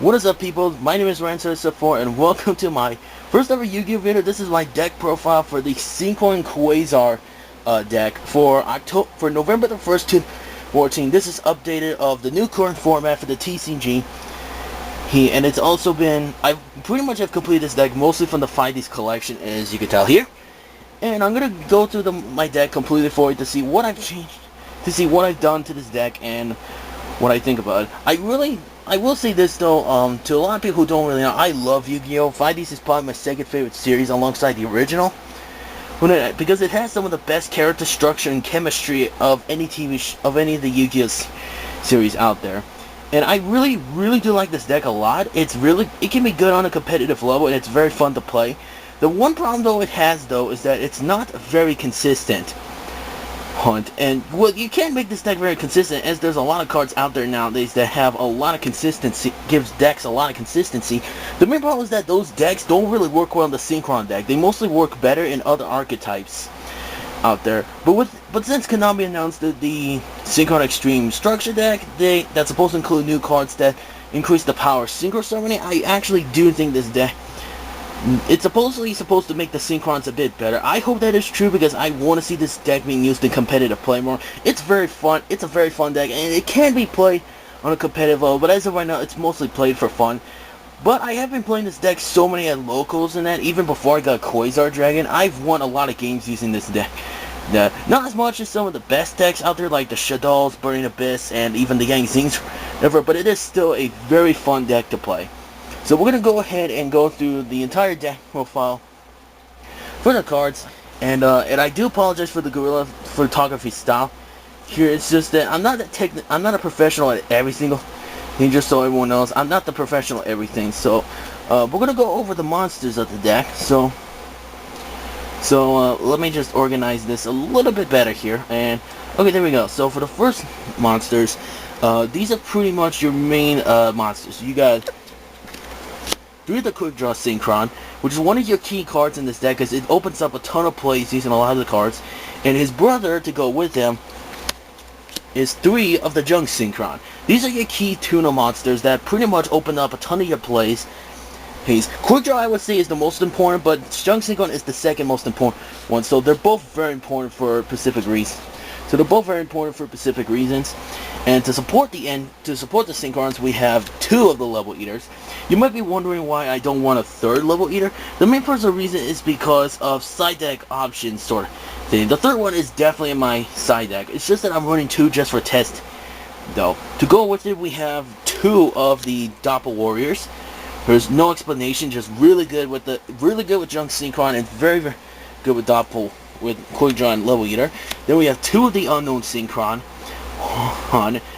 What is up, people? My name is Rancer4 and welcome to my first ever Yu-Gi-Oh video. This is my deck profile for the Synchron Quasar deck for November the 1st, 2014. This is updated of the new current format for the TCG. And it's also been, I pretty much have completed this deck mostly from the 5Ds collection, as you can tell here. And I'm going to go through my deck completely for you to see what I've changed, to see what I've done to this deck and what I think about it. I will say this though, to a lot of people who don't really know, I love Yu-Gi-Oh! 5Ds is probably my second favorite series alongside the original. Because it has some of the best character structure and chemistry of any of any of the Yu-Gi-Oh! Series out there. And I really do like this deck a lot. It can be good on a competitive level and it's very fun to play. The one problem though it has though is that it's not very consistent. And well, you can't make this deck very consistent, as there's a lot of cards out there nowadays that have a lot of consistency, gives decks a lot of consistency. The main problem is that those decks don't really work well in the Synchron deck. They mostly work better in other archetypes out there. But since Konami announced the Synchron Extreme Structure deck, that's supposed to include new cards that increase the power of Synchro Summoning, I actually do think this deck, it's supposedly supposed to make the Synchrons a bit better. I hope that is true because I want to see this deck being used in competitive play more. It's very fun. It's a very fun deck, and it can be played on a competitive level, but as of right now, it's mostly played for fun. But I have been playing this deck so many at locals and that, even before I got Quasar Dragon, I've won a lot of games using this deck. Not as much as some of the best decks out there, like the Shaddolls, Burning Abyss, and even the Yang Zings, but it is still a very fun deck to play. So we're going to go ahead and go through the entire deck profile for the cards, and I do apologize for the guerrilla photography style. Here it's just that I'm not a professional at every single thing, just so everyone knows. I'm not the professional at everything. So we're going to go over the monsters of the deck. So let me just organize this a little bit better here. And okay, there we go. So for the first monsters, these are pretty much your main monsters. You got through the Quick Draw Synchron, which is one of your key cards in this deck because it opens up a ton of plays using a lot of the cards, and his brother to go with him is 3 of the Junk Synchron. These are your key tuna monsters that pretty much open up a ton of your plays. Quick Draw, I would say, is the most important, but Junk Synchron is the second most important one, so they're both very important for specific reasons. And to support the Synchrons, we have 2 of the Level Eaters. You might be wondering why I don't want a 3rd Level Eater. The main personal reason is because of side deck options sort of thing. The 3rd one is definitely in my side deck. It's just that I'm running 2 just for test, though. To go with it, we have 2 of the Doppel Warriors. There's no explanation, just really good with Junk Synchron and very good with Doppel, with Quick Draw and Level Eater. Then we have 2 of the Unknown Synchron.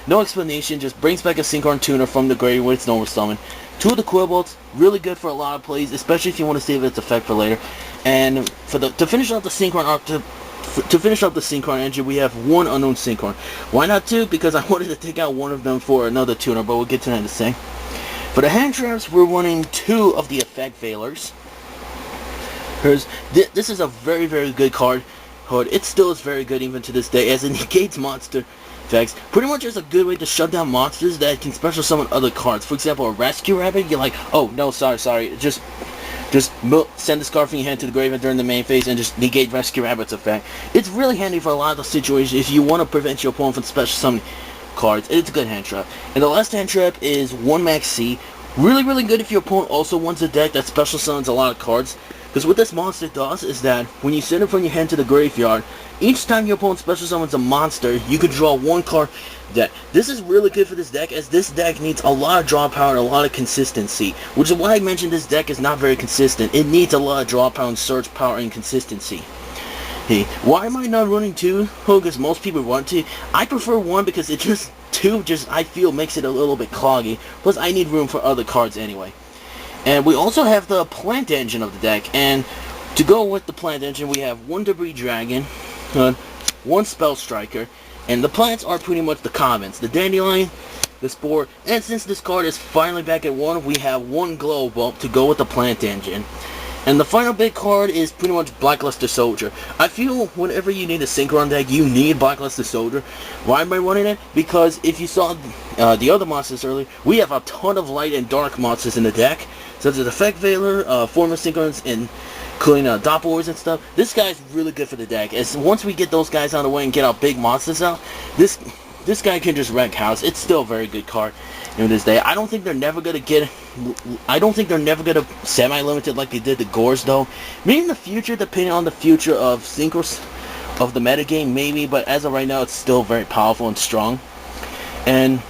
No explanation, just brings back a Synchron tuner from the grave with its normal summon. 2 of the Quibbles, really good for a lot of plays, especially if you want to save its effect for later. And to finish off the Synchron engine, we have 1 Unknown Synchron. Why not 2? Because I wanted to take out 1 of them for another tuner, but we'll get to that in a sec. For the hand traps, we're running 2 of the Effect Veilers. This is a very good card. It still is very good even to this day, as it negates monster effects. Pretty much is a good way to shut down monsters that can special summon other cards. For example, a Rescue Rabbit, you're like, oh no, sorry, just send this card from your hand to the graveyard during the main phase and just negate Rescue Rabbit's effect. It's really handy for a lot of the situations if you want to prevent your opponent from special summoning cards. It's a good hand trap. And the last hand trap is 1 Max C. Really good if your opponent also wants a deck that special summons a lot of cards. Because what this monster does is that when you send it from your hand to the graveyard, each time your opponent special summons a monster, you can draw 1 card deck. This is really good for this deck, as this deck needs a lot of draw power and a lot of consistency, which is why I mentioned this deck is not very consistent. It needs a lot of draw power and search power and consistency. Why am I not running 2? Because most people want to. I prefer 1 because it just 2 I feel makes it a little bit cloggy. Plus I need room for other cards anyway. And we also have the Plant Engine of the deck, and to go with the Plant Engine, we have 1 Debris Dragon, 1 Spell Striker, and the plants are pretty much the commons, the Dandelion, the Spore, and since this card is finally back at 1, we have 1 Glow Bulb to go with the Plant Engine. And the final big card is pretty much Blackluster Soldier. I feel whenever you need a Synchron deck, you need Blackluster Soldier. Why am I running it? Because if you saw the other monsters earlier, we have a ton of light and dark monsters in the deck, such as Effect Veiler, Former Synchrons, and including Doppelwars and stuff. This guy's really good for the deck. As once we get those guys out of the way and get our big monsters out, this guy can just wreck house. It's still a very good card in this day. I don't think they're never gonna semi-limited like they did the Gores though. Maybe in the future, depending on the future of Synchros of the metagame, maybe. But as of right now, it's still very powerful and strong. And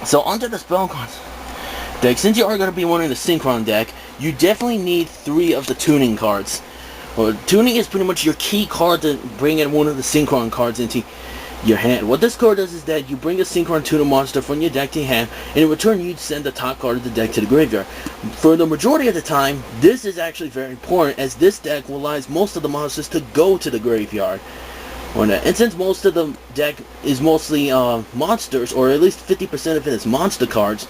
so onto the spell cards deck. Since you are gonna be running the Synchron deck, you definitely need 3 of the tuning cards. Well, tuning is pretty much your key card to bring in one of the Synchron cards into your hand. What this card does is that you bring a Synchron tuner monster from your deck to your hand, and in return you send the top card of the deck to the graveyard. For the majority of the time, this is actually very important, as this deck relies most of the monsters to go to the graveyard. And since most of the deck is mostly monsters, or at least 50% of it is monster cards,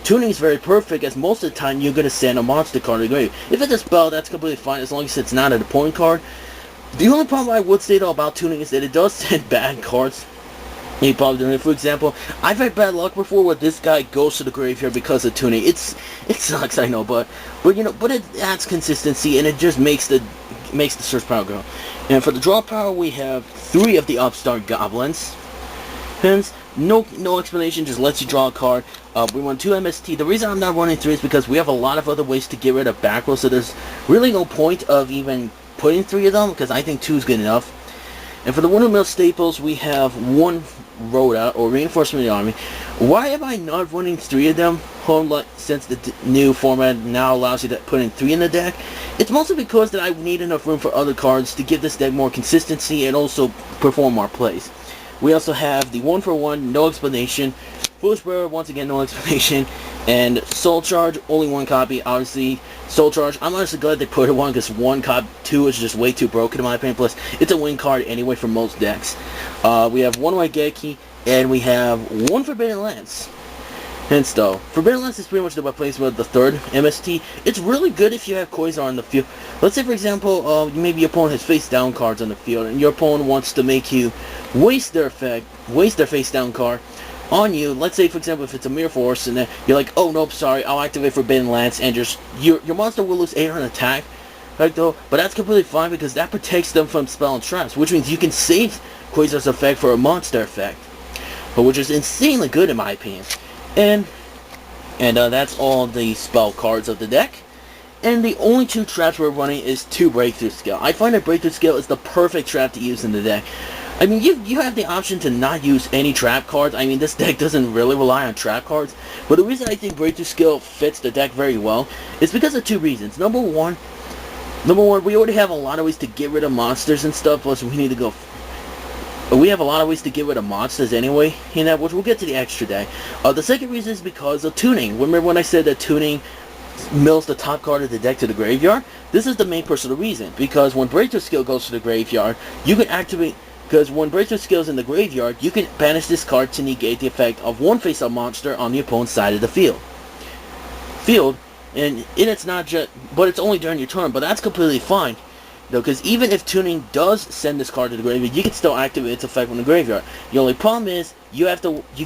tuning is very perfect, as most of the time you're going to send a monster card to the grave. If it's a spell, that's completely fine as long as it's not a point card. The only problem I would say though about tuning is that it does send bad cards. You probably don't know. For example, I've had bad luck before where this guy goes to the graveyard because of tuning. It sucks, I know, but it adds consistency and it just makes the search power go. And for the draw power, we have 3 of the Upstart Goblins. Hence, no explanation, just lets you draw a card. We want 2 MST. The reason I'm not running 3 is because we have a lot of other ways to get rid of back row, so there's really no point of even putting 3 of them, because I think 2 is good enough. And for the Windmill staples, we have 1 Rhoda, or Reinforcement of the Army. Why am I not running 3 of them? Since the new format now allows you to put in 3 in the deck. It's mostly because that I need enough room for other cards to give this deck more consistency and also perform more plays. We also have the 1-for-1, no explanation. Foolish Bearer, once again, no explanation. And Soul Charge, only 1 copy. Obviously, Soul Charge, I'm honestly glad they put it 1 because 1 copy, 2 is just way too broken in my opinion. Plus, it's a win card anyway for most decks. We have 1 Waigeki, and we have 1 Forbidden Lance. Hence though, Forbidden Lance is pretty much the replacement of the 3rd MST. It's really good if you have Quasar on the field. Let's say for example, maybe your opponent has face down cards on the field, and your opponent wants to make you waste their face down card on you. Let's say for example if it's a Mirror Force, and then you're like, oh nope, sorry, I'll activate Forbidden Lance, and just your monster will lose 8 on attack. Right though, but that's completely fine because that protects them from spell and traps, which means you can save Quasar's effect for a monster effect, but which is insanely good in my opinion. And that's all the spell cards of the deck. And the only 2 traps we're running is 2 Breakthrough Skill. I find that Breakthrough Skill is the perfect trap to use in the deck. I mean, you have the option to not use any trap cards. I mean, this deck doesn't really rely on trap cards. But the reason I think Breakthrough Skill fits the deck very well is because of 2 reasons. Number one, we already have a lot of ways to get rid of monsters and stuff. Plus, we have a lot of ways to get rid of monsters anyway, which we'll get to the extra deck. The second reason is because of tuning. Remember when I said that tuning mills the top card of the deck to the graveyard? This is the main personal reason, because when Breakthrough Skill goes to the graveyard, you can activate, because when Breakthrough Skill is in the graveyard, you can banish this card to negate the effect of 1 face-up monster on the opponent's side of the field. And it's not just, but it's only during your turn, but that's completely fine. Though, because even if tuning does send this card to the graveyard, you can still activate its effect from the graveyard. The only problem is you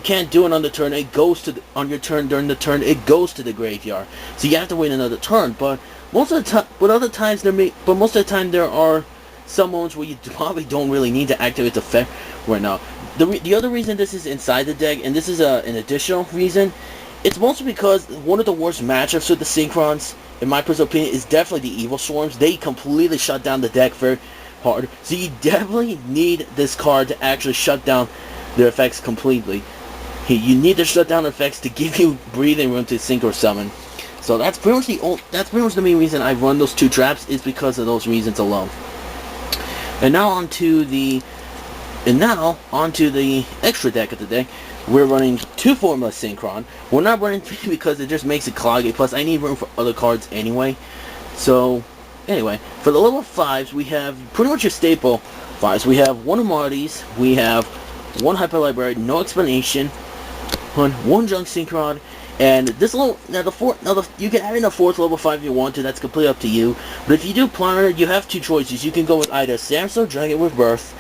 can't do it on the turn. It goes to on your turn during the turn. It goes to the graveyard, so you have to wait another turn. But most of the time, most of the time there are some moments where you probably don't really need to activate the effect right now. The other reason this is inside the deck, and this is an additional reason, it's mostly because one of the worst matchups with the Synchrons, in my personal opinion, is definitely the Evil Swarms. They completely shut down the deck very hard. So you definitely need this card to actually shut down their effects completely. You need to shut down effects to give you breathing room to Synchro Summon. So that's pretty much the main reason I run those 2 traps, is because of those reasons alone. And now onto the extra deck of the day. We're running 2 Formula Synchron. We're not running 3 because it just makes it cloggy. Plus, I need room for other cards anyway. So, anyway, for the level 5s, we have pretty much your staple 5s. We have 1 Marty's, we have 1 Hyper Library, no explanation, 1 Junk Synchron, And this level, you can add in a 4th level 5 if you want to, that's completely up to you. But if you do plan it, you have 2 choices. You can go with either Samso Dragon with Birth,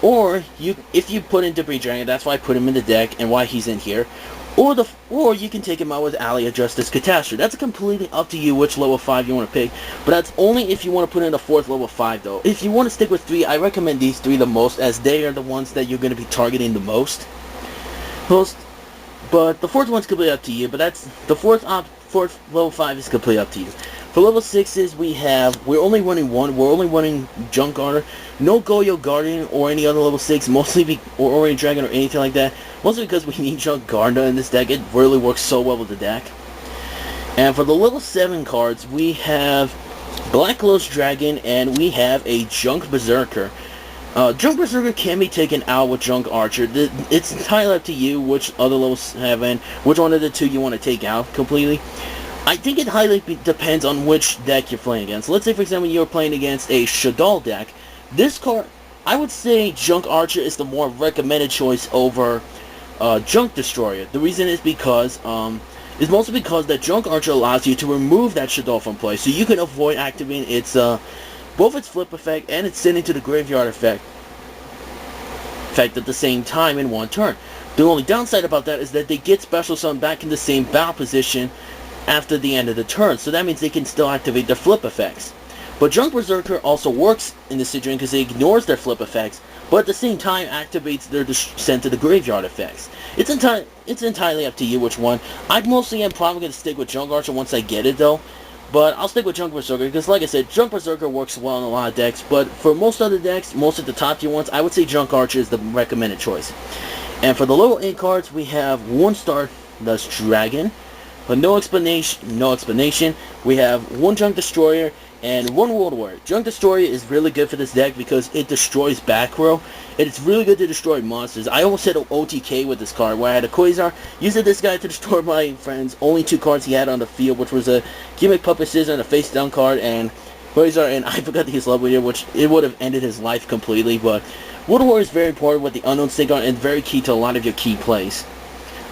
or if you put in Debris Dragon, that's why I put him in the deck and why he's in here. Or you can take him out with Alia Justice Catastrophe. That's completely up to you which level 5 you want to pick. But that's only if you want to put in a 4th level 5 though. If you want to stick with 3, I recommend these 3 the most, as they are the ones that you're going to be targeting the most. But the 4th one's completely up to you. But that's the 4th level 5 is completely up to you. For level 6s, we're only running one. We're only running Junk Garter. No Goyo Guardian or any other level 6, or Orient Dragon or anything like that. Mostly because we need Junk Garter in this deck. It really works so well with the deck. And for the level 7 cards, we have Black Ghost Dragon and we have a Junk Berserker. Junk Berserker can be taken out with Junk Archer. It's entirely up to you which other level 7, which one of the 2 you want to take out completely. I think it highly depends on which deck you're playing against. Let's say, for example, you're playing against a Shaddoll deck. This card, I would say Junk Archer is the more recommended choice over Junk Destroyer. The reason is because, is mostly because that Junk Archer allows you to remove that Shaddoll from play, so you can avoid activating its, both its flip effect and its sending to the graveyard effect at the same time in one turn. The only downside about that is that they get Special Summon back in the same battle position after the end of the turn, so that means they can still activate their flip effects. But Junk Berserker also works in this situation because it ignores their flip effects, but at the same time activates their send to the graveyard effects. It's entirely up to you which one. I mostly am probably going to stick with Junk Archer once I get it though, but I'll stick with Junk Berserker because, like I said, Junk Berserker works well in a lot of decks, but for most other decks, most of the top tier ones, I would say Junk Archer is the recommended choice. And for the level 8 cards, we have 1 Stardust Dragon. But no explanation. We have 1 Junk Destroyer and 1 World Warrior. Junk Destroyer is really good for this deck because it destroys back row. It's really good to destroy monsters. I almost had an OTK with this card where I had a Quasar, used this guy to destroy my friend's only 2 cards he had on the field, which was a Gimmick Puppet Scissor and a face down card, and Quasar, and I forgot to use Love Leader, which it would have ended his life completely. But World Warrior is very important with the Unknown Synchron and very key to a lot of your key plays.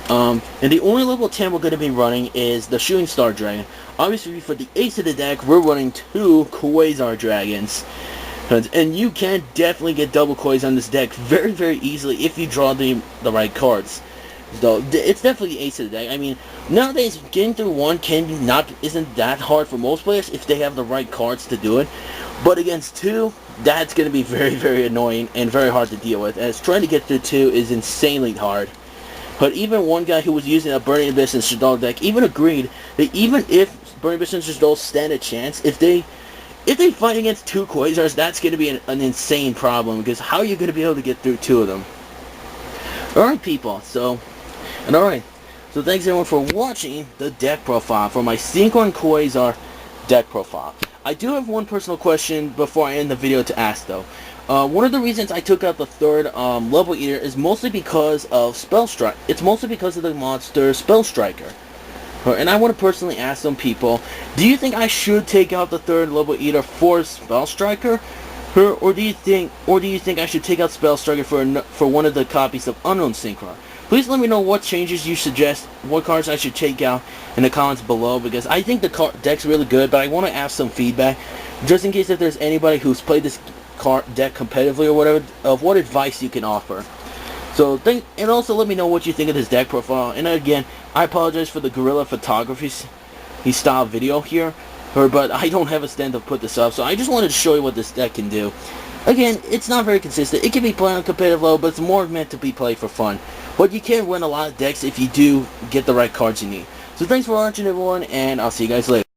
And the only level 10 we're going to be running is the Shooting Star Dragon. Obviously, for the ace of the deck, we're running 2 Quasar Dragons. And you can definitely get double Quasar on this deck very, very easily if you draw the right cards. So, it's definitely the ace of the deck. I mean, nowadays, getting through 1 isn't that hard for most players if they have the right cards to do it. But against 2, that's going to be very, very annoying and very hard to deal with, as trying to get through 2 is insanely hard. But even one guy who was using a Burning Abyss and Shaddoll deck even agreed that even if Burning Abyss and Shaddoll stand a chance, if they fight against 2 Quasars, that's going to be an insane problem, because how are you going to be able to get through 2 of them? Alright people, so thanks everyone for watching the deck profile for my Synchron Quasar deck profile. I do have one personal question before I end the video to ask though. One of the reasons I took out the 3rd level eater is mostly because of Spell Strike. It's mostly because of the monster Spell Striker. And I want to personally ask some people, do you think I should take out the 3rd level eater for Spell Striker? Or do you think I should take out Spell Striker for one of the copies of Unknown Synchron? Please let me know what changes you suggest, what cards I should take out in the comments below, because I think the deck's really good, but I want to ask some feedback, just in case if there's anybody who's played this deck competitively or whatever, of what advice you can offer. So and also let me know what you think of this deck profile. And again, I apologize for the guerrilla photography style video here, but I don't have a stand to put this up, so I just wanted to show you what this deck can do. Again, it's not very consistent. It can be played on competitive level, but it's more meant to be played for fun. But you can win a lot of decks if you do get the right cards you need. So thanks for watching everyone, and I'll see you guys later.